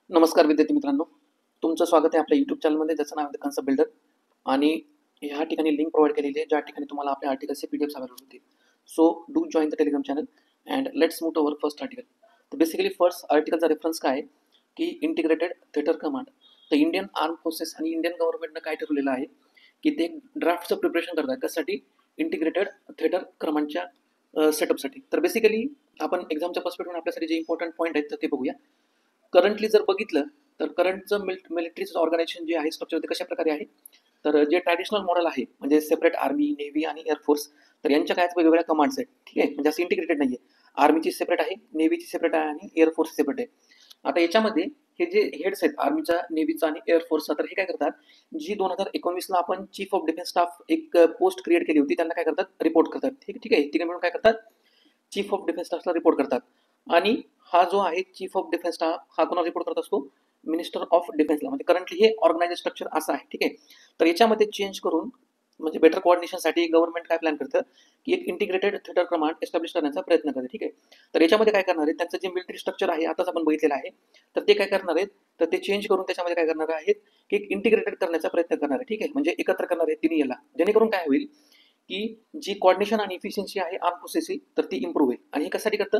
नमस्कार विद्यार्थी मित्रांनो, तुमचं स्वागत आहे आपल्या यूट्यूब चॅनलमध्ये ज्याचं नाव आहे द कन्सेप्ट बिल्डर. आणि ह्या ठिकाणी लिंक प्रोव्हाइड केलेली आहे ज्या ठिकाणी तुम्हाला आपल्या आर्टिकलचे पीडीएफ अवेलेबल होतील. So do join the Telegram channel and let's move to our first article. तर बेसिकली फर्स्ट आर्टिकलचा रेफरन्स काय आहे की इंटिग्रेटेड थिएटर कमांड. तर इंडियन आर्म फोर्सेस आणि इंडियन गव्हर्नमेंटनं काय ठरवलेलं आहे की ते ड्राफ्टचं प्रिपरेशन करतात कशासाठी, इंटिग्रेटेड थिएटर कमांडच्या सेटअपसाठी. तर बेसिकली आपण एक्झामच्या पर्स्पेक्टिव्ह आपल्यासाठी जे इम्पॉर्टंट पॉईंट आहेत तर ते बघूया. करंटली जर बघितलं तर करंटचं मिलिटरीचं ऑर्गनायझेशन जे आहे स्ट्रक्चर ते कशा प्रकारे आहे. तर जे ट्रॅडिशनल मॉडेल आहे म्हणजे सेपरेट आर्मी, नेव्ही आणि एअरफोर्स, तर यांच्या काय वेगवेगळ्या कमांड्स आहेत. ठीक आहे, म्हणजे असं इंटिग्रेटेड नाही आहे. आर्मीची सेपरेट आहे, नेव्हीची सेपरेट आहे आणि एअरफोर्स सेपरेट आहे. आता याच्यामध्ये हे जे हेड्स आहेत आर्मीचा, नेव्हीचा आणि एअरफोर्सचा, तर हे काय करतात, जी 2019ला आपण चीफ ऑफ डिफेन्स स्टाफ एक पोस्ट क्रिएट केली होती त्यांना काय करतात, रिपोर्ट करतात. ठीक ठीक आहे, तिकडे मिळून काय करतात, चीफ ऑफ डिफेन्स स्टाफला रिपोर्ट करतात. आणि हा जो आहे चीफ ऑफ डिफेन्स स्टाफ हा कोणाला रिपोर्ट करत असतो, मिनिस्टर ऑफ डिफेन्सला. म्हणजे करंटली हे ऑर्गनायझेशन स्ट्रक्चर असं आहे. ठीक आहे, तर याच्यामध्ये चेंज करून म्हणजे बेटर कोऑर्डिनेशनसाठी गव्हर्नमेंट काय प्लॅन करतं की एक इंटिग्रेटेड थिएटर कमांड एस्टॅब्लिश करण्याचा प्रयत्न करते. ठीक आहे, तर याच्यामध्ये काय करणार आहे, त्यांचं जे मिलिटरी स्ट्रक्चर आहे आताच आपण बघितलेलं आहे, तर ते काय करणार आहेत, तर ते चेंज करून त्याच्यामध्ये काय करणार आहेत की एक इंटिग्रेटेड करण्याचा प्रयत्न करणार आहे. ठीक आहे, म्हणजे एकत्र करणार आहे तिन्ही याला, जेणेकरून काय होईल की जी कोऑर्डिनेशन आणि इफिशियन्सी आहे आर्म फोर्सेसची तर ती इम्प्रूव्ह होईल. आणि हे कशासाठी करतं,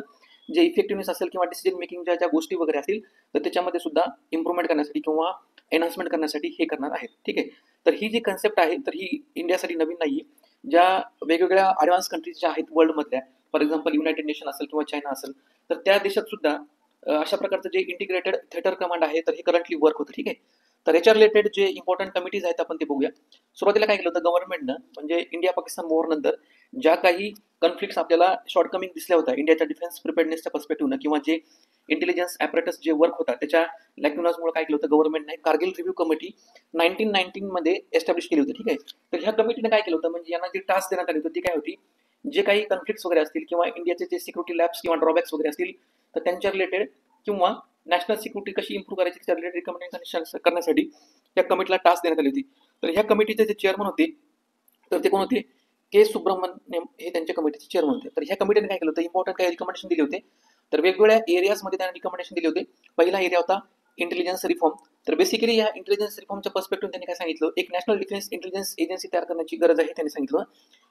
जे इफेक्टिव्हनेस असेल किंवा डिसिजन मेकिंगच्या ज्या गोष्टी वगैरे असतील तर त्याच्यामध्ये सुद्धा इम्प्रूव्हमेंट करण्यासाठी किंवा एनहान्समेंट करण्यासाठी हे करणार आहेत. ठीक आहे, तर ही जी कन्सेप्ट आहे तर ही इंडियासाठी नवीन नाही आहे. ज्या वेगवेगळ्या ॲडव्हान्स कंट्रीज ज्या आहेत वर्ल्डमधल्या, फॉर एक्झाम्पल युनायटेड नेशन असेल किंवा चायना असेल, तर त्या देशात सुद्धा अशा प्रकारचं जे इंटिग्रेटेड थिएटर कमांड आहे तर हे करंटली वर्क होतं. ठीक आहे, तर याच्या रिलेटेड जे इम्पॉर्टंट कमिटीज आहेत आपण ते बघूया. सुरुवातीला काय केलं होतं गव्हर्नमेंटनं, म्हणजे इंडिया पाकिस्तान वॉर नंतर ज्या काही कन्फ्लिक्ट्स आपल्याला शॉर्टकमिंग दिसल्या होत्या इंडियाच्या डिफेन्स प्रिपेअरनेसच्या पर्स्पेक्टिव्हनं, किंवा जे इंटेलिजन्स ॲपरेटस जे वर्क होता त्याच्या लॅक्युनाजमुळे काय केलं होतं गव्हर्नमेंटने, कारगिल रिव्ह्यू कमिटी 1919मध्ये एस्टॅब्लिश केली होती. ठीक आहे, तर ह्या कमिटीने काय केलं होतं, म्हणजे यांना जी टास्क देण्यात आली होती ती काय होती, जे काही कन्फ्लिक्ट्स वगैरे असतील किंवा इंडियाचे जे सिक्युरिटी लॅब्स किंवा ड्रॉबॅक्स वगैरे असतील तर त्यांच्या रिलेटेड, किंवा नॅशनल सिक्युरिटी कशी इम्प्रूव्ह करायची त्याच्या रिलेटेड रिकमेंडेशन करण्यासाठी त्या कमिटीला टास्क देण्यात आली होती. तर ह्या कमिटीचे जे चेअरमन होते तर ते कोण होते, के सुब्रमण्यम हे त्यांच्या कमिटीचे चेअरमन होते. तर ह्या कमिटीने काय केलं होतं, इम्पॉर्टंट काही रिकमेंडेशन दिले होते. तर वेगवेगळ्या एरियाजमध्ये त्यांना रिकमेंडेशन दिले होते. पहिला एरिया होता इंटेलिजन्स रिफॉर्म. तर बेसिकली या इंटेलिजन्स रिफॉर्मच्या पर्स्पेक्टिव्ह त्यांनी काय सांगितलं, एक नॅशनल डिफेन्स इंटेलिजन्स एजन्सी तयार करण्याची गरज आहे त्यांनी सांगितलं.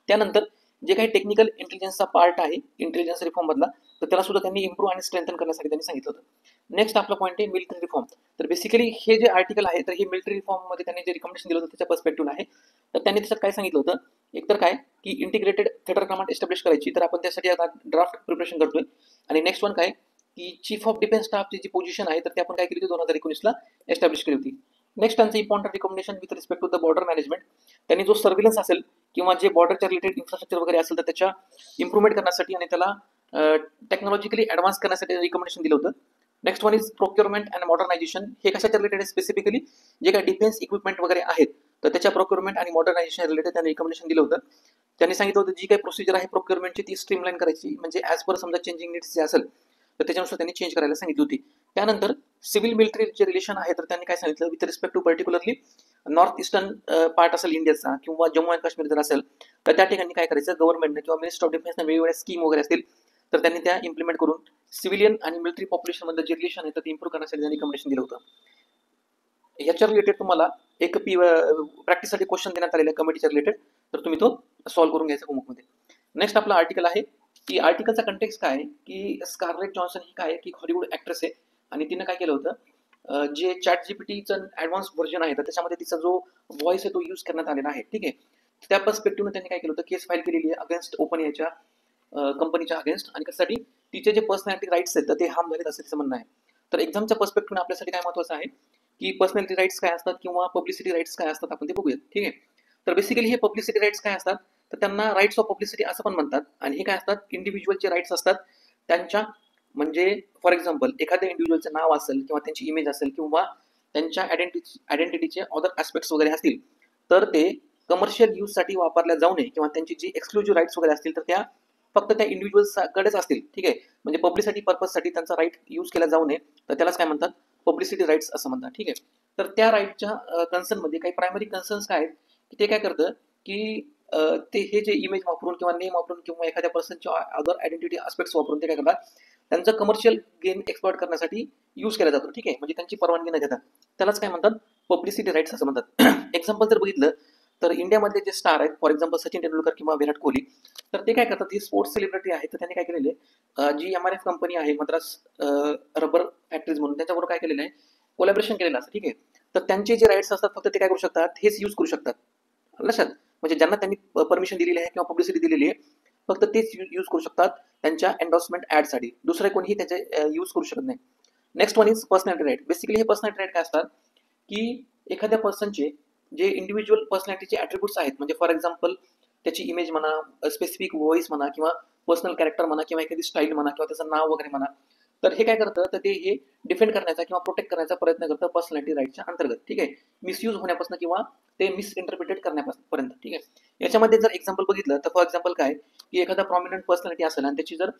त्यानंतर जे काही टेक्निकल इंटेलिजन्सचा पार्ट आहे इंटेलिजन्स रिफॉर्ममधला, तर त्याला सुद्धा त्यांनी इम्प्रूव्ह आणि स्ट्रेंथन करण्यासाठी त्यांनी सांगितलं होतं. नेक्स्ट आपला पॉईंट आहे मिलिटरी रिफॉर्म. तर बेसिकली हे जे आर्टिकल आहे तर हे मिलिटरी रिफॉर्ममध्ये त्यांनी जे रिकमेंडेशन दिलं होतं त्याच्या पर्स्पेक्टिव्ह आहे. तर त्यांनी त्याच्यात काय सांगितलं होतं, एकतर काय की इंटिग्रेटेड थिएटर कमांड एस्टॅब्लिश करायची, तर आपण त्यासाठी आता ड्राफ्ट प्रिपरेशन करतोय. आणि नेक्स्ट वन काय की चीफ ऑफ डिफेन्स स्टाफची जी पोझिशन आहे तर ते आपण काय केली होती 2019ला एस्टॅब्लिश केली होती. नेक्स्ट त्यांचं important recommendation with respect to the border management. त्यांनी जो सर्व्हिलन्स असेल किंवा जे बॉर्डरच्या रिलेटेड इन्फ्रास्ट्रक्चर वगैरे असेल तर त्याच्या इम्प्रूव्हमेंट करण्यासाठी आणि त्याला टेक्नॉलॉजिकली ॲडव्हान्स करण्यासाठी रिकमेंडेशन दिलं होतं. Next one is procurement and modernisation. हे कशाच्या रिलेटेड आहे, स्पेसिफिकली जे काही डिफेन्स इक्विपमेंट वगैरे आहेत तर त्याच्या प्रोक्युरमेंट आणि मॉडर्नायझेशन रिलेटेड त्यांनी रिकमेंडेशन दिलं होतं. त्यांनी सांगितलं होतं जी काही प्रोसिजर आहे प्रोक्युरमेंटची ती स्ट्रीमलाईन करायची, म्हणजे ॲज पर समजा चेंजिंग नीड्स जे असेल तर त्याच्यानुसार त्यांनी चेंज करायला सांगितली होती. त्यानंतर सिव्हिल मिलिटरी जे रिलेशन आहे तर त्यांनी काय सांगितलं, with respect to particularly north eastern part असेल इंडियाचा किंवा जम्मू अँड काश्मीर जर असेल तर त्या ठिकाणी काय करायचं, गव्हर्नमेंटने किंवा मिनिस्टर ऑफ डिफेन्सने वेगवेगळ्या स्कीम वगैरे असतील तर त्यांनी त्या इम्प्लिमेंट करून सिव्हिलियन आणि मिलिटरी पॉप्युलेशनमध्ये जे रिलेशन आहे तर ते इम्प्रूव्ह करण्यासाठी त्यांनी रिकमेंडेशन दिलं होतं. याच्या रिलेटेड तुम्हाला एक प्रॅक्टिससाठी क्वेश्चन देण्यात आलेला कमिटीच्या रिलेटेड, तर तुम्ही तो सॉल्व्ह करून घ्यायचा होमवर्कमध्ये. नेक्स्ट आपला आर्टिकल आहे की आर्टिकलचा कंटेक्स काय आहे की स्कारलेट जॉन्सन ही काय आहे की हॉलिवूड ॲक्ट्रेस आहे आणि तिनं काय केलं होतं, जे चॅट जीपीटीचं ॲडव्हान्स व्हर्जन आहे तर त्याच्यामध्ये तिचा जो व्हॉइस आहे तो यूज करण्यात आलेला आहे. ठीक आहे, त्या पर्स्पेक्टिव्हने त्यांनी काय केलं होतं, केस फाईल केलेली आहे अगेन्स्ट ओपन याच्या कंपनीच्या अगेन्स्ट, आणि कशासाठी, तिचे जे पर्सनॅलिटी राईट्स आहेत तर ते हार्म झालेत असं तिचं म्हणणं आहे. तर एक्झामच्या पर्स्पेक्टिव्हने आपल्यासाठी काय महत्त्वाचं आहे की पर्सनॅलिटी राईट्स काय असतात किंवा पब्लिसिटी राईट्स काय असतात आपण ते बघूयात. ठीक आहे, तर बेसिकली हे पब्लिसिटी राईट्स काय असतात, तर त्यांना राईट्स ऑफ पब्लिसिटी असं पण म्हणतात. आणि हे काय असतात, इंडिव्हिज्युअलचे राईट्स असतात त्यांच्या, म्हणजे फॉर एक्झाम्पल एखाद्या इंडिव्हिज्युअलचं नाव असेल किंवा त्यांची इमेज असेल किंवा त्यांच्या आयडेंटिटीचे अदर ॲस्पेक्ट्स वगैरे असतील तर ते कमर्शियल यूजसाठी वापरल्या जाऊ नये, किंवा त्यांची जी एक्सक्लुझिव्ह राईट्स वगैरे असतील तर त्या फक्त त्या इंडिव्हिज्युअल्सकडेच असतील. ठीक आहे, म्हणजे पब्लिसिटी पर्पजसाठी त्यांचा राईट यूज केला जाऊ नये, तर त्यालाच काय म्हणतात, पब्लिसिटी राईट्स असं म्हणतात. ठीक आहे, तर त्या राईटच्या कन्सर्नमध्ये काही प्रायमरी कन्सर्न्स काय आहेत की ते काय करतं की ते हे जे इमेज वापरून किंवा नेम वापरून किंवा एखाद्या पर्सनच्या अदर आयडेंटिटी आस्पेक्ट्स वापरून ते काय करतात, त्यांचं कमर्शियल गेन एक्सप्लॉइट करण्यासाठी यूज केला जातो, ठीक आहे, म्हणजे त्यांची परवानगी न घेता. त्यालाच काय म्हणतात, पब्लिसिटी राईट्स असं म्हणतात. एक्झाम्पल जर बघितलं तर इंडियामधले जे स्टार आहेत, फॉर एक्झाम्पल सचिन तेंडुलकर किंवा विराट कोहली, तर ते काय करतात, ही स्पोर्ट्स सेलिब्रिटी आहे, तर त्यांनी काय केलेले, जी MRF कंपनी आहे, मद्रास रबर फॅक्टरीज म्हणून, त्याच्याबरोबर काय केलेलं आहे, कोलॅबरेशन केलेलं असतं, ठीक आहे. तर त्यांचे जे राईट्स असतात फक्त ते काय करू शकतात, हेच यूज करू शकतात. लक्षात, म्हणजे ज्यांना त्यांनी परमिशन दिलेली आहे किंवा पब्लिसिटी दिलेली आहे, फक्त तेच यूज करू शकतात त्यांच्या एन्डॉर्समेंट ऍडसाठी. दुसरे कोणीही त्याचे यूज करू शकत नाही. Next one is personality right. Basically हे पर्सनॅलिटी राईट काय असतात, की एखाद्या पर्सनचे जे इंडिव्हिज्युअल पर्सनॅलिटीचे ॲट्रिब्यूट्स आहेत, म्हणजे फॉर एक्झाम्पल त्याची इमेज म्हणा, स्पेसिफिक व्हॉइस म्हणा, किंवा पर्सनल कॅरेक्टर म्हणा, किंवा एखादी स्टाईल म्हणा, किंवा त्याचं नाव वगैरे म्हणा, तर हे काय करतं, तर ते हे डिफेंड करण्याचा किंवा प्रोटेक्ट करण्याचा प्रयत्न करतं पर्सनॅलिटी राईटच्या अंतर्गत, ठीक आहे, मिसयूज होण्यापासून किंवा ते मिसइंटरप्रिटेट करण्यापर्यंत, ठीक आहे. याच्यामध्ये जर एक्झाम्पल बघितलं तर फॉर एक्झाम्पल काय, की एखादा प्रॉमिनंट पर्सनॅलिटी असेल आणि त्याची जर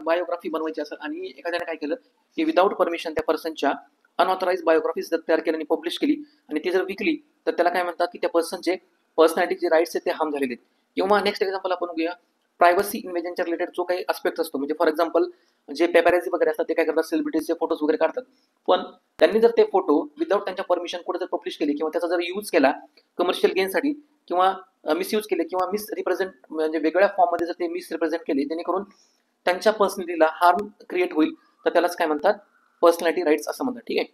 बायोग्राफी बनवायची असेल आणि एखाद्याने काय केलं, की विदाऊट परमिशन त्या पर्सनच्या अनऑथराइज बायोग्राफीज जर तयार केली आणि पब्लिश केली आणि ती जर विकली, तर त्याला काय म्हणतात, की त्या पर्सनचे पर्सनॅलिटीचे राईट्स आहेत ते हार्म झालेले आहेत. किंवा नेक्स्ट एक्झाम्पल आपण घेऊया, प्रायव्हसी इन्व्हेजनच्या रिलेटेड जो काही आस्पेक्ट असतो, म्हणजे फॉर एक्झाम्पल जे पेपॅरेझी वगैरे असतात ते काय करतात, सेलिब्रिटीजचे फोटोज वगैरे काढतात, पण त्यांनी जर ते फोटो विदाऊट त्यांच्या परमिशन कुठे जर पब्लिश केले किंवा त्याचा जर यूज केला कमर्शियल गेनसाठी किंवा मिसयूज केले किंवा मिसरिप्रेझेंट म्हणजे वेगळ्या फॉर्ममध्ये जर ते मिसरिप्रेझेंट केले जेणेकरून त्यांच्या पर्सनॅलिटीला हार्म क्रिएट होईल, तर त्यालाच काय म्हणतात, पर्सनॅलिटी राईट्स असं म्हणतात, ठीक आहे.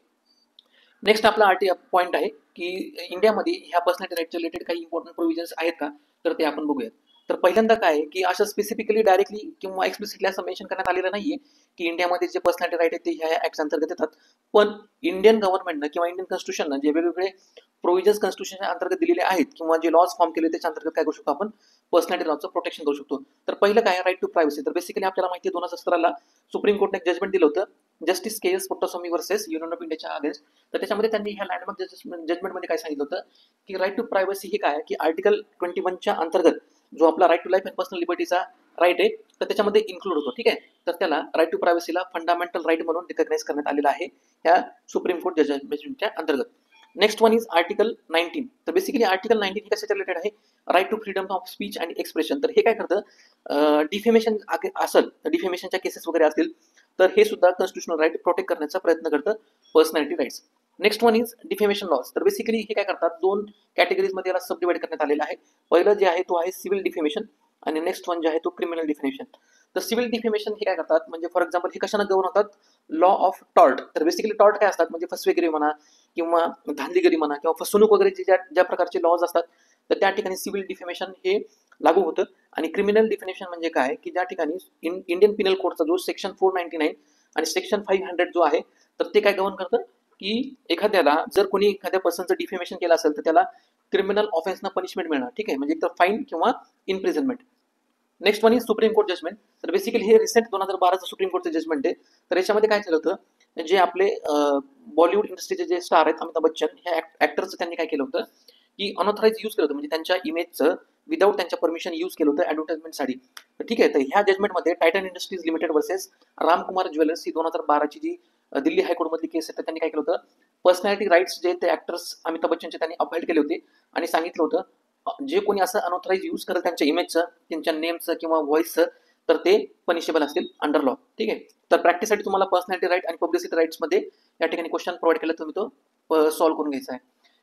नेक्स्ट आपला पॉईंट आहे, की इंडियामध्ये ह्या पर्सनॅलिटी राईटच्या रिलेटेड काही इम्पॉर्टंट प्रोव्हिजन्स आहेत का, तर ते आपण बघूयात. तर पहिल्यांदा काय आहे, की असं स्पेसिफिकली डायरेक्टली किंवा एक्सप्लिसिटली असं मेन्शन करण्यात आलेलं नाहीये की इंडियामध्ये जे पर्सनॅलिटी राईट आहेत ते ह्या ऍक्ट अंतर्गत येतात. पण इंडियन गव्हर्नमेंटनं किंवा इंडियन कॉन्स्टिट्यूशननं जे वेगवेगळे प्रोव्हिजन्स कॉन्स्टिट्यूशनच्या अंतर्गत दिलेले आहेत किंवा जे लॉज फॉर्म केले त्याच्या अंतर्गत काय करू शकतो आपण, पर्सनॅलिटी लॉचं प्रोटेक्शन करू शकतो. तर पहिलं काय, राईट टू प्रायव्हसी. तर बेसिकली आपल्याला माहिती आहे 2017 सुप्रीम कोर्टने एक जजमेंट दिलं होतं, justice KS Puttaswamy versus union of इंडियाच्या अगेन्स्ट. तर त्याच्यामध्ये त्यांनी ह्या लँडमार्क जजमेंटमध्ये काय सांगितलं होतं, की राईट टू प्रायव्हसी ही काय, की आर्टिकल 21च्या अंतर्गत जो आपला right to life and personal लिबर्टीचा राईट आहे, तर त्याच्यामध्ये इन्क्लूड होतो, ठीक आहे. तर त्याला राईट टू प्रायव्हसीला फंडामेंटल राईट म्हणून रिकग्नाइज करण्यात आलेला आहे ह्या सुप्रीम कोर्ट जजमेंटच्या अंतर्गत. Next one is article 19. तर बेसिकली आर्टिकल 19 ही कशाच्या रिलेटेड आहे, right to freedom of speech and expression. तर हे काय करतं, डिफेमेशन असेल तर डिफेमेशनच्या केसेस वगैरे असतील तर हे सुद्धा कॉन्स्टिट्यूशनल राईट प्रोटेक्ट करण्याचा प्रयत्न करतं personality rights. Next one is defamation laws. तर बेसिकली हे काय करतात, दोन कॅटेगरीजमध्ये याला सब डिवाइड करण्यात आलेलं आहे. पहिलं जे आहे तो आहे सिव्हिल डिफेमेशन आणि नेक्स्ट वन जे आहे तो क्रिमिनल डिफेमेशन. तर सिव्हिल डिफेमेशन हे काय करतात, म्हणजे फॉर एक्झाम्पल हे कशाने गव्हर्न होतात, लॉ ऑफ टॉर्ट. तर बेसिकली टॉर्ट काय असतात, म्हणजे फसवेगिरी म्हणा किंवा धांदलीगिरी म्हणा किंवा फसवणूक वगैरे ज्या प्रकारचे लॉज असतात, तर त्या ठिकाणी सिव्हिल डिफेमेशन हे लागू होतं. आणि क्रिमिनल डिफेमेशन म्हणजे काय, की ज्या ठिकाणी इंडियन पिनल कोडचा जो सेक्शन 499 आणि सेक्शन 500 जो आहे, तर ते काय गव्हर्न करतं, की एखाद्याला जर कोणी एखाद्या पर्सनचं डिफेमेशन केलं असेल तर त्याला क्रिमिनल ऑफेन्सना पनिशमेंट मिळणार, ठीक आहे, म्हणजे एक तर फाईन किंवा imprisonment. Next one is supreme court judgment. तर बेसिकली हे रिसेंट 2012चं सुप्रीम कोर्टचं जजमेंट आहे. तर याच्यामध्ये काय झालं होतं, जे आपले बॉलिवूड इंडस्ट्रीचे जे स्टार आहेत अमिताभ बच्चन ह्या ऍक्टरचं त्यांनी काय केलं होतं, की अनऑथराइज यूज केलं होतं, म्हणजे त्यांच्या इमेजचं विदाऊट त्यांच्या परमिशन यूज केलं होतं ऍडव्हर्टाइजमेंटसाठी. तर ठीक आहे, तर ह्या जजमेंटमध्ये Titan industries limited versus Ramkumar jewellers ही 2012ची जी दिल्ली हायकोर्टमधली केस आहे, तर त्यांनी काय केलं होतं, पर्सनॅलिटी राईट्स जे ते ऍक्टर्स अमिताभ बच्चनचे त्यांनी अपहाइड केले होते आणि सांगितलं होतं, जे कोणी असं अनऑथराइज यूज करेल त्यांच्या इमेजचं, त्यांच्या नेमचं किंवा व्हॉइसचं, तर ते पनिशेबल असतील अंडर लॉ, ठीक आहे. तर प्रॅक्टिससाठी तुम्हाला पर्सनॅलिटी राईट आणि पब्लिसिटी राईट्समध्ये या ठिकाणी क्वेश्चन प्रोव्हाइड केलं, तुम्ही तो सॉल्व्ह करून घ्यायचा आहे.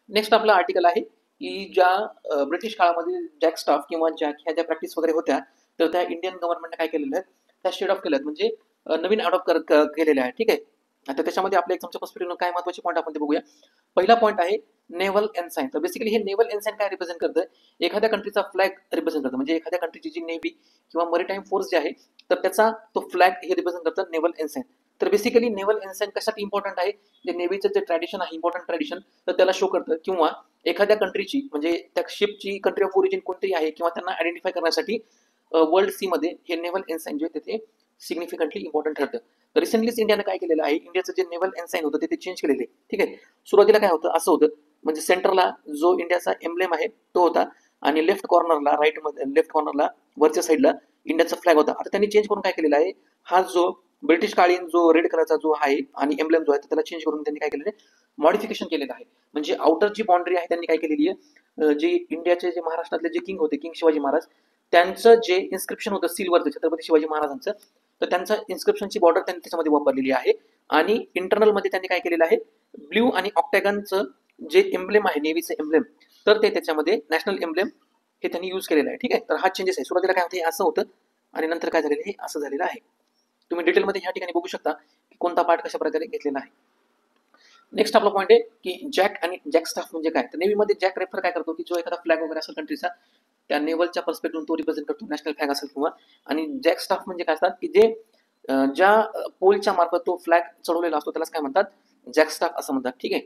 नेक्स्ट आपला आर्टिकल आहे, की ज्या ब्रिटिश काळामध्ये जॅक स्टाफ किंवा जॅक ह्या ज्या प्रॅक्टिस वगैरे होत्या, तर त्या इंडियन गव्हर्नमेंटने काय केलेलं आहे, त्या शेड ऑफ केल्यात, म्हणजे नवीन अडॉप्ट केलेल्या आहे, ठीक आहे. आता त्याच्यामध्ये आपल्या एक्झामच्या पर्स्पेक्टिव्ह काय महत्त्वाचे पॉईंट आपण ते बघूया. पहिला पॉईंट आहे नेव्हल एन्साइन. तर बेसिकली हे नेव्हल एन्साइन काय रिप्रेझेंट करतं, एखाद्या कंट्रीचा फ्लॅग रिप्रेझेंट करतं, म्हणजे एखाद्या कंट्रीची जी नेव्ही किंवा मरीटाईम फोर्स जे आहे, तर त्याचा तो फ्लॅग हे रिप्रेझेंट करतं नेव्हल एन्साइन. तर बेसिकली नेव्हल एन्साइन कशासाठी इम्पॉर्टंट आहे, जे नेव्हीचं जे ट्रॅडिशन आहे, इम्पॉर्टंट ट्रॅडिशन, तर त्याला शो करतं. किंवा एखाद्या कंट्रीची म्हणजे त्या शिपची कंट्री ऑफ ओरिजिन कोणती आहे किंवा त्यांना आयडेंटिफाय करण्यासाठी वर्ल्ड सी मध्ये हे नेव्हल एन्साइन जे तिथे सिग्निफिकंटली इम्पॉर्टंट ठरतं. तर रिसेंटलीच इंडियाने काय केलेलं आहे, इंडियाचं जे नेव्हल एन्साइन होतं ते चेंज केलेले, ठीक आहे. सुरुवातीला काय होतं, असं होतं, म्हणजे सेंटरला जो इंडियाचा एम्ब्लेम आहे तो होता आणि लेफ्ट कॉर्नरला लेफ्ट कॉर्नरला वरच्या साईडला इंडियाचा फ्लॅग होता. आता त्यांनी चेंज करून काय केलेला आहे, हा जो ब्रिटिश काळीन जो रेड कलरचा जो आहे आणि एम्ब्लेम जो आहे त्याला चेंज करून त्यांनी काय केलेलं आहे, मॉडिफिकेशन केलेलं आहे. म्हणजे आउटर जी बाउंड्री आहे त्यांनी काय केलेली आहे, जे इंडियाचे जे महाराष्ट्रातले जे किंग होते, किंग शिवाजी महाराज, त्यांचं जे इन्स्क्रिप्शन होतं सीलवरचं छत्रपती शिवाजी महाराजांचं, तर त्यांचं इन्स्क्रिप्शनची बॉर्डर त्यांनी त्याच्यामध्ये वापरलेली आहे. आणि इंटरनलमध्ये त्यांनी काय केलेलं आहे, ब्ल्यू आणि ऑक्टॅगनचं जे एम्ब्लेम आहे नेव्हीचं एम्ब्लेम, तर ते त्याच्यामध्ये नॅशनल एम्ब्लेम हे त्यांनी यूज केलेलं आहे. ठीक आहे, तर हा चेंजेस आहे. सुरुवातीला काय होतं हे असं होतं आणि नंतर काय झालेलं हे असं झालेलं आहे. तुम्ही डिटेलमध्ये ह्या ठिकाणी बघू शकता की कोणता पार्ट कशा प्रकारे घेतलेला आहे. नेक्स्ट आपला पॉईंट आहे की जॅक आणि जॅक स्टाफ म्हणजे काय. तर नेव्हीमध्ये जॅक रेफर काय करतो की जो एखादा फ्लॅग वगैरे असेल कंट्रीचा, त्या नेव्हलच्या पर्स्पेक्टिव्ह तो रिप्रेझेंट करतो, नॅशनल फ्लॅग असेल किंवा. आणि जॅक स्टाफ म्हणजे काय असतात की जे ज्या पोलच्या मार्फत तो फ्लॅग चढवलेला असतो त्यालाच काय म्हणतात, जॅक स्टाफ असं म्हणतात. ठीक आहे,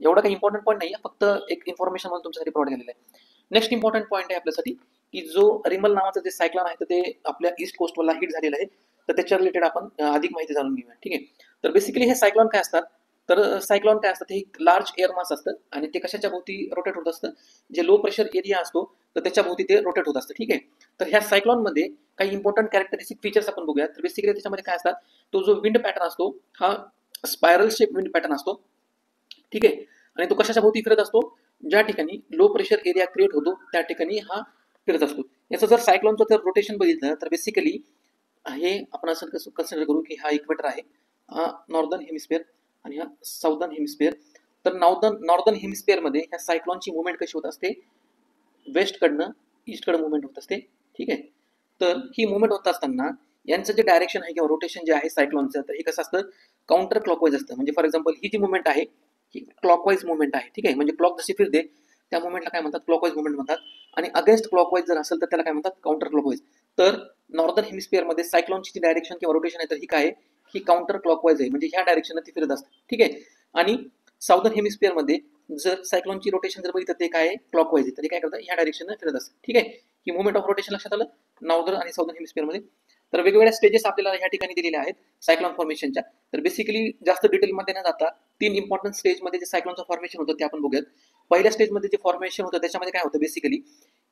एवढा काही इम्पॉर्टंट पॉईंट नाही, फक्त एक इन्फॉर्मेशन म्हणून तुमच्यासाठी प्रोव्हाइड केलेलं आहे. नेक्स्ट इम्पॉर्टंट पॉईंट आहे आपल्यासाठी की जो रिमल नावाचं जे सायक्लॉन आहे तर ते आपल्या ईस्ट कोस्टवरला हिट झालेलं आहे. तर त्याच्या रिलेटेड आपण अधिक माहिती जाणून घेऊया. ठीक आहे, तर बेसिकली हे सायक्लॉन काय असतात, तर सायक्लॉन काय असतं, हे लार्ज एअर मास असतं आणि ते कशाच्या भोवती रोटेट होत असतं, जे लो प्रेशर एरिया असतो तर त्याच्या भोवती ते रोटेट होत असतं. ठीक आहे, तर ह्या सायक्लॉनमध्ये काही इम्पॉर्टंट कॅरेक्टरिस्टिक फीचर्स आपण बघूया. तर बेसिकली त्याच्यामध्ये काय असतात, तो जो विंड पॅटर्न असतो हा स्पायरल शेप विंड पॅटर्न असतो. ठीक आहे, आणि तो कशाच्या भोवती फिरत असतो, ज्या ठिकाणी लो प्रेशर एरिया क्रिएट होतो त्या ठिकाणी हा फिरत असतो. याचं जर सायक्लॉनचं जर रोटेशन बघितलं तर बेसिकली हे आपण असं कन्सिडर करू की हा इक्वेटर आहे, हा नॉर्दर्न हेमिस्फिअर आणि हा साऊदर्न हेमिस्फिअर. तर नॉर्दर्न हेमिस्फिअरमध्ये ह्या सायक्लॉनची मुवमेंट कशी होत असते, वेस्टकडनं ईस्टकडे मुवमेंट होत असते. ठीक आहे, तर ही मुवमेंट होत असताना यांचं जे डायरेक्शन आहे किंवा रोटेशन जे आहे सायक्लॉनचं, तर हे कसं असतं, काउंटर क्लॉकवाईज असतं. म्हणजे फॉर एक्झाम्पल ही जी मुवमेंट आहे ही क्लॉकवाईज मुवमेंट आहे. ठीक आहे, म्हणजे क्लॉक जशी फिरते त्या मुवमेंटला काय म्हणतात, क्लॉकवाईज मुवमेंट म्हणतात. आणि अगेन्स्ट क्लॉकवाईज जर असेल तर त्याला काय म्हणतात, काउंटर क्लॉकवाईज. तर नॉर्दर्न हेमिस्फिअरमध्ये सायक्लॉनची जी डायरेक्शन किंवा रोटेशन आहे तर ही काय आहे, ही काउंटर क्लॉकवाईज आहे, म्हणजे ह्या डायरेक्शनने ती फिरत असते. ठीक आहे, आणि साऊदर्न हेमिस्फिअरमध्ये जर सायक्लॉनची रोटेशन जर बघितलं ते काय आहे, क्लॉकवाईज आहे, तरी काय करतात ह्या डायरेक्शनने फिरत असतं. ठीक आहे, ही मुवमेंट ऑफ रोटेशन लक्षात आलं नॉर्दर्न आणि साऊदर्न हेमिस्फिअरमध्ये. तर वेगवेगळ्या स्टेजेस आपल्याला ह्या ठिकाणी दिलेल्या आहेत सायक्लॉन फॉर्मेशनच्या. तर बेसिकली जास्त डिटेलमध्ये न जाता 3 इम्पॉर्टंट स्टेजमध्ये जे सायक्लॉनचं फॉर्मेशन होतं ते आपण बघूयात. पहिल्या स्टेजमध्ये जे फॉर्मेशन होतं त्याच्यामध्ये काय होतं बेसिकली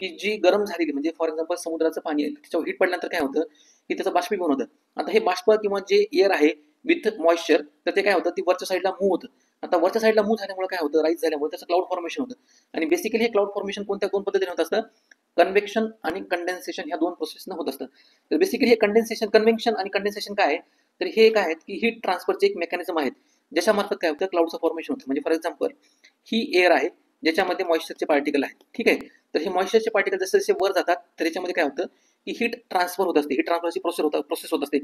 की जी गरम झालेली, म्हणजे फॉर एक्झाम्पल समुद्राचं पाणी आहे त्याच्यावर हीट पडल्यानंतर काय होतं की त्याचं बाष्पीभवन होतं. आता हे बाष्प किंवा जे एअर आहे विथ मॉइश्चर, तर ते काय होतं, ती वरच्या साईडला मूव्ह होतं. आता वरच्या साईडला मूव्ह झाल्यामुळे काय होतं, राईज झाल्यामुळे त्याचं क्लाउड फॉर्मेशन होतं. आणि बेसिकली हे क्लाउड फॉर्मेशन कोणत्या दोन पद्धतीने होत असतं, कन्व्हेक्शन आणि कंडेन्सेशन ह्या दोन प्रोसेसनं होत असतं. तर बेसिकली हे कन्व्हेन्शन आणि कंडेन्सेशन काय आहे, तर हे काय आहेत की हीट ट्रान्सफरचे एक मेकॅनिझम आहेत ज्याच्यामार्फत काय होतं, क्लाउडचं फॉर्मेशन होतं. म्हणजे फॉर एक्झाम्पल ही एअर आहे ज्याच्यामध्ये मॉइश्चरचे पार्टिकल आहेत. ठीक आहे, तर हे मॉइश्चरचे पार्टिकल जसे जसे वर जातात तर याच्यामध्ये काय होतं की हीट ट्रान्सफर होत असते, हीट ट्रान्सफरची प्रोसेस होत असते.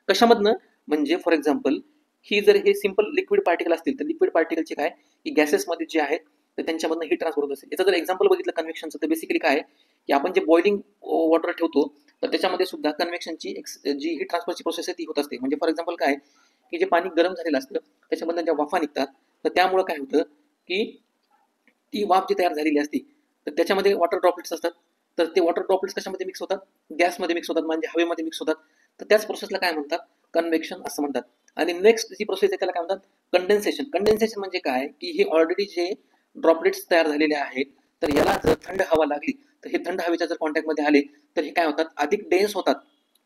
कशामधनं, म्हणजे फॉर एक्झाम्पल ही जर हे सिंपल लिक्विड पार्टिकल असतील तर लिक्विड पार्टिकलचे काय की गॅसेसमध्ये जे आहेत तर त्यांच्यामधनं हीट ट्रान्सफर होत असते. याचं जर एक्झाम्पल बघितलं कन्व्हेक्शनचं तर बेसिकली काय आहे की आपण जे बॉइलिंग वॉटर ठेवतो तर त्याच्यामध्ये सुद्धा कन्व्हेक्शनची जी हीट ट्रान्सफरची प्रोसेस आहे ती होत असते. म्हणजे फॉर एक्झाम्पल काय की जे पाणी गरम झालेलं असतं त्याच्यामधनं ज्या वाफा निघतात तर त्यामुळं काय होतं की ती वाफ जी तयार झालेली असते तर त्याच्यामध्ये वॉटर ड्रॉपलेट्स असतात. तर ते वॉटर ड्रॉपलेट्स कशामध्ये मिक्स होतात, गॅसमध्ये मिक्स होतात, म्हणजे हवेमध्ये मिक्स होतात. तर त्याच प्रोसेसला काय म्हणतात, कन्व्हेक्शन असं म्हणतात. आणि नेक्स्ट जी प्रोसेस आहे त्याला काय म्हणतात, कंडेन्सेशन. कंडेन्सेशन म्हणजे काय की हे ऑलरेडी जे ड्रॉपलेट्स तयार झालेले आहेत तर याला जर थंड हवा लागली तर हे थंड हवेच्या जर कॉन्टॅक्टमध्ये आले तर हे काय होतात, अधिक डेन्स होतात.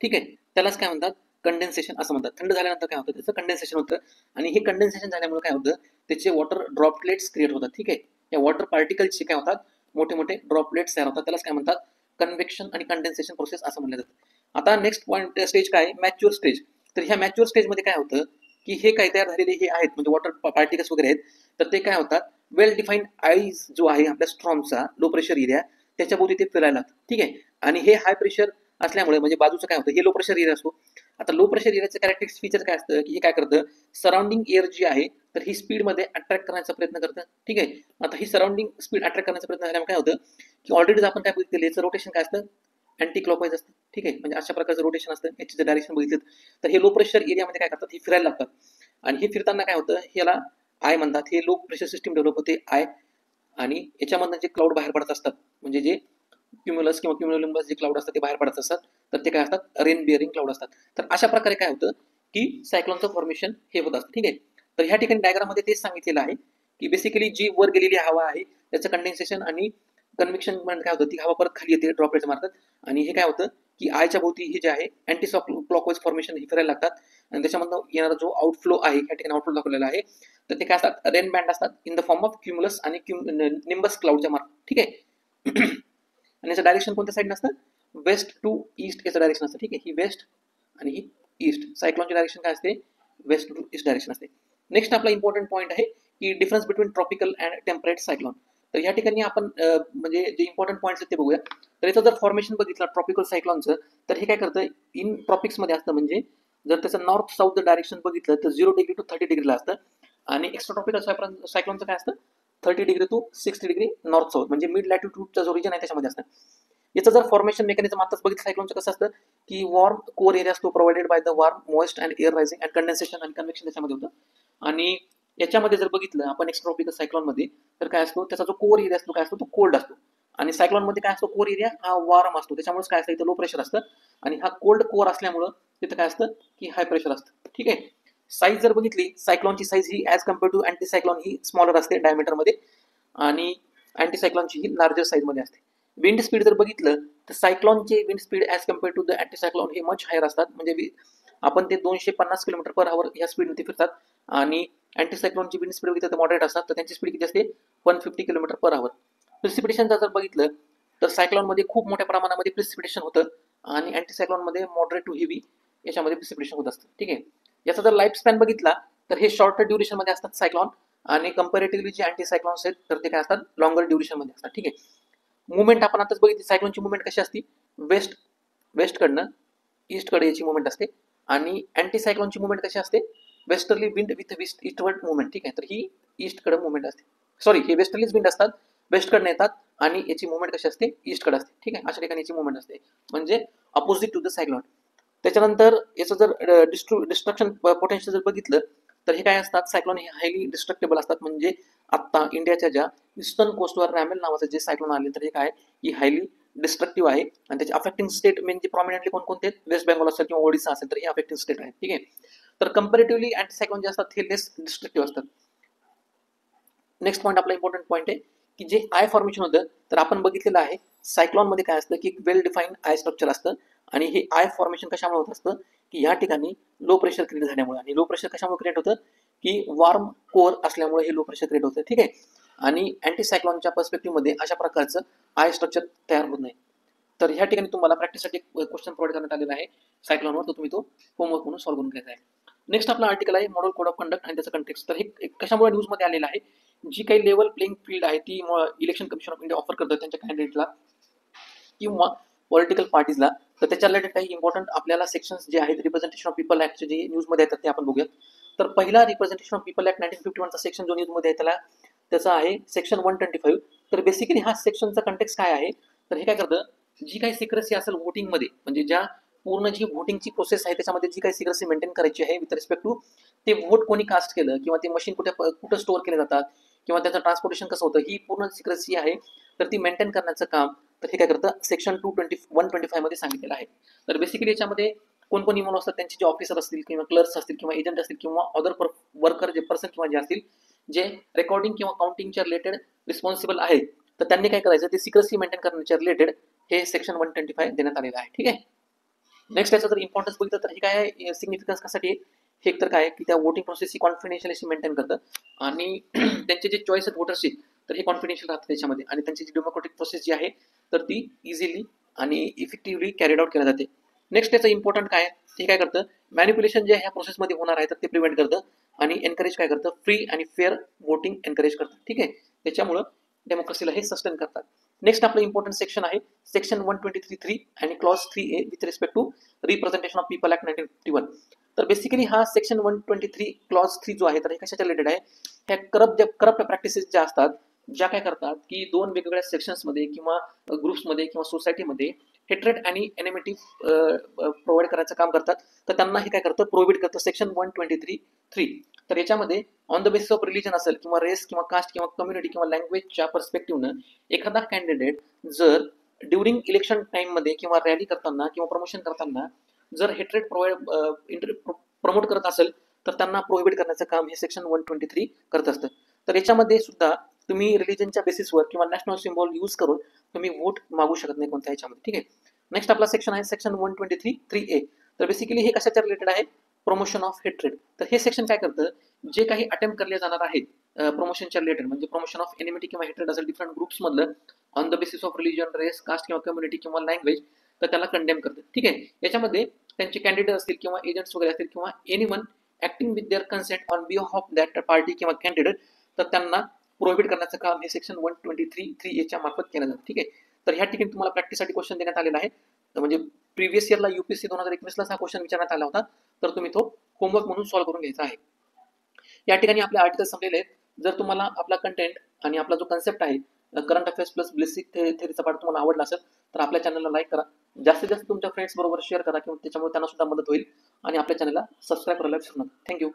ठीक आहे, त्यालाच काय म्हणतात, कंडेन्सेशन असं म्हणतात. थंड झाल्यानंतर काय होतं, त्याचं कंडेन्सेशन होतं. आणि हे कंडेन्सेशन झाल्यामुळे काय होतं, त्याचे वॉटर ड्रॉपलेट्स क्रिएट होतात. ठीक आहे, या वॉटर पार्टिकल्सचे काय होतात, मोठे मोठे ड्रॉपलेट्स तयार होतात. त्यालाच काय म्हणतात, कन्व्हेक्शन आणि कंडेन्सेशन प्रोसेस असं म्हणलं जातं. आता नेक्स्ट पॉईंट स्टेज काय, मॅच्युअर स्टेज. तर ह्या मॅच्युअर स्टेजमध्ये काय होतं की हे काय तयार झालेले हे आहेत म्हणजे वॉटर पार्टिकल्स वगैरे आहेत तर ते काय होतात, वेल डिफाईन्ड आईज जो आहे आपल्या स्ट्रॉमचा लो प्रेशर एरिया त्याच्या भोवती ते फिरायला लागतात. ठीक आहे, आणि हे हाय प्रेशर असल्यामुळे म्हणजे बाजूचं काय होतं, हे लो प्रेशर एरिया असतो. आता लो प्रेशर एरियाचं कॅरेक्टरिस्टिक फीचर काय असतं की हे काय करतं, सराउंडिंग एअर जी आहे तर ही स्पीडमध्ये अट्रॅक्ट करण्याचा प्रयत्न करतं. ठीक आहे, आता ही सराउंडिंग स्पीड अट्रॅक्ट करण्याचा प्रयत्न झाल्यामुळे काय होतं की ऑलरेडी आपण काय बघितलं, याचं रोटेशन काय असतं, अँटी क्लॉकवाईज असतं. ठीक आहे, म्हणजे अशा प्रकारचं रोटेशन असतं. याची जर डायरेक्शन बघितलं तर हे लो प्रेशर एरियामध्ये काय करतात, हे फिरायला लागतात. आणि हे फिरताना काय होतं, याला आय म्हणतात. हे लो प्रेशर सिस्टीम डेव्हलप होते आय. आणि याच्यामधनं जे क्लाउड बाहेर पडत असतात म्हणजे जे क्युम्युलस किंवा क्युम्युलिंबस जे क्लाउड असतात ते बाहेर पडत असतात तर ते काय असतात, रेन बिअरिंग क्लाउड असतात. तर अशा प्रकारे काय होतं की सायक्लॉनचं फॉर्मेशन हे होत असतं. ठीक आहे, तर ह्या ठिकाणी डायग्राममध्ये तेच सांगितलेलं आहे की बेसिकली जी वर गेलेली हवा आहे त्याचं कंडेन्सेशन आणि कन्व्हेक्शन म्हणजे काय होतं, ती हवा परत खाली येते ड्रॉपलेट मार्फत. आणि हे काय होतं की आयच्या भोवती हे जे आहे अँटी क्लॉकवाईज फॉर्मेशन हे फिरायला लागतात. आणि त्याच्यामधनं येणारा जो आउटफ्लो आहे, ह्या ठिकाणी आउटफ्लो दाखवलेला आहे, तर ते काय असतात, रेन बँड असतात इन द फॉर्म ऑफ क्युम्युलस आणि निम्बस क्लाउडच्या मार्फत. ठीक आहे आणि याचं डायरेक्शन कोणत्या साईडनं असतं, वेस्ट टू ईस्ट याचं डायरेक्शन असतं. ठीक आहे, ही वेस्ट आणि ही ईस्ट. सायक्लॉनची डायरेक्शन काय असते? वेस्ट टू ईस्ट डायरेक्शन असते. नेक्स्ट आपला इम्पॉर्टंट पॉईंट आहे की difference between tropical and temperate cyclone. तर या ठिकाणी आपण म्हणजे जे इम्पॉर्टंट पॉईंट्स आहेत ते बघूया. तर याचं जर फॉर्मेशन बघितलं ट्रॉपिकल सायक्लॉनचं, तर हे काय करतं, इन ट्रॉपिक्समध्ये असतं. म्हणजे जर त्याचं नॉर्थ साऊथ डायरेक्शन बघितलं तर 0 डिग्री टू 30 डिग्रीला असतं. आणि एक्स्ट्रा ट्रॉपिकल सायक्लॉनचं काय असतं, 30 degree to 60 degree north south, म्हणजे मिड लॅटिट्यूडचं जो रिजन आहे त्याच्यामध्ये असतं. याचं जर फॉर्मेशन मेकॅनिझम आताच बघितलं सायक्लॉनचं कसं असतं की वॉर्म कोर एरिया असतो provided by the warm moist and air rising and condensation and convection त्याच्यामध्ये होतं. आणि याच्यामध्ये जर बघितलं आपण एक्स्ट्रॉपिकल सायक्लॉनमध्ये, तर काय असतो, त्याचा जो कोर एरिया असतो काय असतो, तो कोल्ड असतो. आणि सायक्लॉनमध्ये काय असतो, कोर एरिया हा वॉर्म असतो. त्याच्यामुळे काय असतं, इथं लो प्रेशर असतं. आणि हा कोल्ड कोर असल्यामुळं तिथं काय असतं की हाय प्रेशर असतं. ठीक आहे. साईज जर बघितली, सायक्लॉनची साईज ही as compare to anticyclone ही स्मॉलर असते डायमीटरमध्ये, आणि अँटी सायक्लॉनची ही लार्जर साईजमध्ये असते. विंड स्पीड जर बघितलं तर सायक्लॉनचे wind speed as compare to the anticyclone हे मच हायर असतात. म्हणजे आपण ते 250 किलोमीटर पर आवर ह्या स्पीडमध्ये फिरतात. आणि अँटी सायक्लॉनची विंड स्पीड बघितलं तर मॉडरेट असतात, तर त्यांची स्पीड किती असते, 150 किलोमीटर पर आवर. प्रिसिपिटेशन जर बघितलं तर सायक्लॉनमध्ये खूप मोठ्या प्रमाणामध्ये प्रिसिपिटेशन होतं, आणि अँटी सायक्लॉनमध्ये मॉडरेट टू हेवी याच्यामध्ये प्रिसिपिटेशन होत असतं. ठीक आहे. याचा जर लाईफ स्पॅन बघितला तर हे शॉर्टर ड्युरेशनमध्ये असतात सायक्लॉन, आणि कंपॅरेटिव्हली जे अँटी सायक्लॉन्स आहेत तर ते काय असतात, लॉंगर ड्युरेशनमध्ये असतात. ठीक आहे. मुवमेंट आपण आताच बघितली, सायक्लॉनची मुवमेंट कशी असते, वेस्टकडनं ईस्टकडे याची मुवमेंट असते. आणि अँटी सायक्लॉनची मुवमेंट कशी असते, westerly wind with eastward movement. ठीक आहे. तर ही ईस्टकडे मुवमेंट असते. सॉरी, हे वेस्टर्लीच विंड असतात, वेस्टकडनं येतात, आणि याची मुवमेंट कशी असते, ईस्टकडे असते. ठीक आहे. अशा ठिकाणी याची मुवमेंट असते, म्हणजे अपोजिट टू द सायक्लॉन. त्याच्यानंतर याचं जर डिस्ट्रक्शन पोटेन्शियल जर बघितलं तर हे काय असतात, सायक्लॉन हे हायली डिस्ट्रक्टेबल असतात. म्हणजे आता इंडियाच्या ज्या ईस्टर्न कोस्टवर रॅमेल नावाचं जे सायक्लॉन आले, तर हे काय, ही हायली डिस्ट्रक्टिव्ह आहे. आणि त्याचे अफेक्टिंग स्टेट म्हणजे प्रॉमिनंटली कोणकोणते, वेस्ट बेंगॉल असेल किंवा ओडिसा असेल, तर हे अफेक्टिंग स्टेट आहे. ठीक आहे. तर कंपॅरेटिव्हली अँटी सायक्लॉन जे असतात हे लेस डिस्ट्रक्टिव्ह असतात. नेक्स्ट पॉईंट आपला इम्पॉर्टंट पॉईंट आहे की जे आय फॉर्मेशन होतं, तर आपण बघितलेलं आहे सायक्लॉनमध्ये काय असतं की वेल डिफाईन्ड आय स्ट्रक्चर असतं. आणि हे आय फॉर्मेशन कशामुळे होत असतं की या ठिकाणी लो प्रेशर क्रिएट झाल्यामुळे. आणि लो प्रेशर कशामुळे क्रिएट होतं की वॉर्म कोर असल्यामुळे हे लो प्रेशर क्रिएट होतं. ठीक आहे. आणि अँटी सायक्लॉनच्या पर्स्पेक्टिव्हमध्ये अशा प्रकारचं आय स्ट्रक्चर तयार होत नाही. तर ह्या ठिकाणी तुम्हाला प्रॅक्टिससाठी क्वेश्चन प्रोव्हाइड करण्यात आलेला आहे सायक्लॉनवर, तर तुम्ही तो होमवर्क म्हणून सॉल्व्ह करून घ्यायचा आहे. नेक्स्ट आपला आर्टिकल आहे मॉडल कोड ऑफ कंडक्ट आणि त्याचं कंटेक्स्ट. तर हे कशामुळे न्यूजमध्ये आलेलं आहे, जी काही लेवल प्लेइंग फील्ड आहे ती election commission of India offer करतं त्यांच्या कॅन्डिडेटला किंवा पॉलिटिकल पार्टीजला. तर त्याच्या रिलेटेड काही इम्पॉर्टंट आपल्याला सेक्शन्स जे आहेत रिप्रेझेंटेशन ऑफ पीपल ऍक्टचे जे न्यूजमध्ये येतात ते आपण बघूयात. तर पहिला रिप्रेझेंटेशन ऑफ पीपल ऍक्ट 1951चा सेक्शन जो न्यूजमध्ये आहे त्याचा आहे सेक्शन 125. तर बेसिकली हा सेक्शनचा कंटेक्स्ट काय आहे, तर हे काय करतं, जी काही सिक्रेसी असेल वोटिंगमध्ये, म्हणजे ज्या पूर्ण जी व्होटिंगची प्रोसेस आहे त्याच्यामध्ये जी काही सिक्रेसी मेंटेन करायची आहे विथ रिस्पेक्ट टू ते वोट कोणी कास्ट केलं, किंवा ते मशीन कुठं स्टोअर केले जातात, किंवा त्याचं ट्रान्सपोर्टेशन कसं होतं, ही पूर्ण सिक्रेसी आहे. तर ती मेंटेन करण्याचं काम तर हे काय करतं सेक्शन 125 मध्ये सांगितलेलं आहे. तर बेसिकली याच्यामध्ये कोण कोण इन्व्हॉल्व असतात, त्यांचे जे ऑफिसर असतील किंवा क्लर्क्स असतील किंवा एजंट असतील किंवा अदर वर्कर जे पर्सन किंवा जे असतील जे रेकॉर्डिंग किंवा काउंटिंगच्या रिलेटेड रिस्पॉन्सिबल आहे, तर त्यांनी काय करायचं, ते सिक्रेसी मेंटेन करण्याच्या रिलेटेड हे सेक्शन 125 देण्यात आलेलं आहे. ठीक आहे. नेक्स्ट याचा जर इम्पॉर्टन्स बघितलं तर हे काय सिग्निफिकन्स कशासाठी, हे तर काय की त्या वोटिंग प्रोसेसची कॉन्फिडेन्शियलिटी मेंटेन करतं. आणि त्यांचे जे चॉईस आहेत वोटर्सची, तर हे कॉन्फिडेन्शियल राहतं त्याच्यामध्ये. आणि त्यांची जी डेमोक्रेटिक प्रोसेस जी आहे तर ती इझिली आणि इफेक्टिव्हली कॅरीड आउट केली जाते. नेक्स्ट याचं इम्पॉर्टंट काय, ते काय करतं, मॅनिप्युलेशन जे ह्या प्रोसेसमध्ये होणार आहे तर ते प्रिव्हेंट करतं. आणि एनकरेज काय करतं, फ्री आणि फेअर वोटिंग एनकरेज करतं. ठीक आहे. त्याच्यामुळं डेमोक्रेसीला हे सस्टेन करतात. नेक्स्ट आपलं इम्पॉर्टंट सेक्शन आहे सेक्शन 123(3) आणि clause 3A with respect to representation of people act 1951. तर बेसिकली हा सेक्शन 123 क्लॉज 3 जो आहे तर हे कशाच्या रिलेटेड आहे, ह्या करप्ट प्रॅक्टिसेस ज्या असतात, ज्या काय करतात की दोन वेगवेगळ्या सेक्शन्समध्ये किंवा ग्रुप्समध्ये किंवा सोसायटीमध्ये हेट्रेड आणि एनिमिटी प्रोव्हाइड करायचं काम करतात, तर त्यांना हे काय करतं, प्रोहिबिट करतं सेक्शन 123(3). तर याच्यामध्ये on the basis of religion असेल किंवा रेस किंवा कास्ट किंवा कम्युनिटी किंवा लँग्वेजच्या पर्स्पेक्टिव्हनं एखादा कॅन्डिडेट जर ड्युरिंग इलेक्शन टाइममध्ये किंवा रॅली करताना किंवा प्रमोशन करताना जर हेट्रेड प्रमोट करत असेल, तर त्यांना प्रोहिबिट करण्याचं काम हे सेक्शन 123 करत असतं. तर याच्यामध्ये सुद्धा तुम्ही रिलीजनच्या बेसिसवर किंवा नॅशनल सिम्बॉल यूज करून तुम्ही वोट मागू शकत नाही कोणत्या ह्याच्यामध्ये. ठीक आहे. नेक्स्ट आपला सेक्शन आहे सेक्शन 123(3A). तर बेसिकली हे कशाच्या रिलेटेड आहे, प्रमोशन ऑफ हेट्रेड. तर हे सेक्शन काय करतं, जे काही अटेम्प्ट करले जाणार आहेत प्रमोशनच्या रिलेटेड, म्हणजे प्रमोशन ऑफ एनिमिटी किंवा हेट्रेड असेल डिफरंट ग्रुप्समधलं on the basis of religion, race, caste किंवा कम्युनिटी किंवा लँग्वेज, तर त्याला कंडेम करतं. ठीक आहे. याच्यामध्ये त्यांचे कॅन्डिडेट असतील किंवा एजंट्स वगैरे असतील किंवा anyone acting with their consent on behalf of that party किंवा कॅन्डिडेट, तर त्यांना प्रोहिबिट करण्याचं काम हे सेक्शन 123(3) च्या मार्फत केलं जातं. ठीक आहे. तर ह्या ठिकाणी तुम्हाला प्रॅक्टिससाठी क्वेश्चन देण्यात आलेला आहे. म्हणजे प्रिव्हियस इयरला UPSC 2021 ला हा क्वेश्चन विचारण्यात आला होता, तर तुम्ही तो होमवर्क म्हणून सॉल्व्ह करून घ्यायचा आहे. या ठिकाणी आपले आर्टिकल संपलेले आहेत. जर तुम्हाला आपला कंटेंट आणि आपला जो कन्सेप्ट आहे करंट अफेअर्स प्लस बेसिक थेअरीचा पार्ट तुम्हाला आवडला असेल तर आपल्या चॅनलला लाईक करा, जास्तीत जास्त तुमच्या फ्रेंड्स बरोबर शेअर करा किंवा त्याच्यामुळे त्यांना सुद्धा मदत होईल, आणि आपल्या चॅनलला सबस्क्राईब करायला विसरू नका. थँक्यू.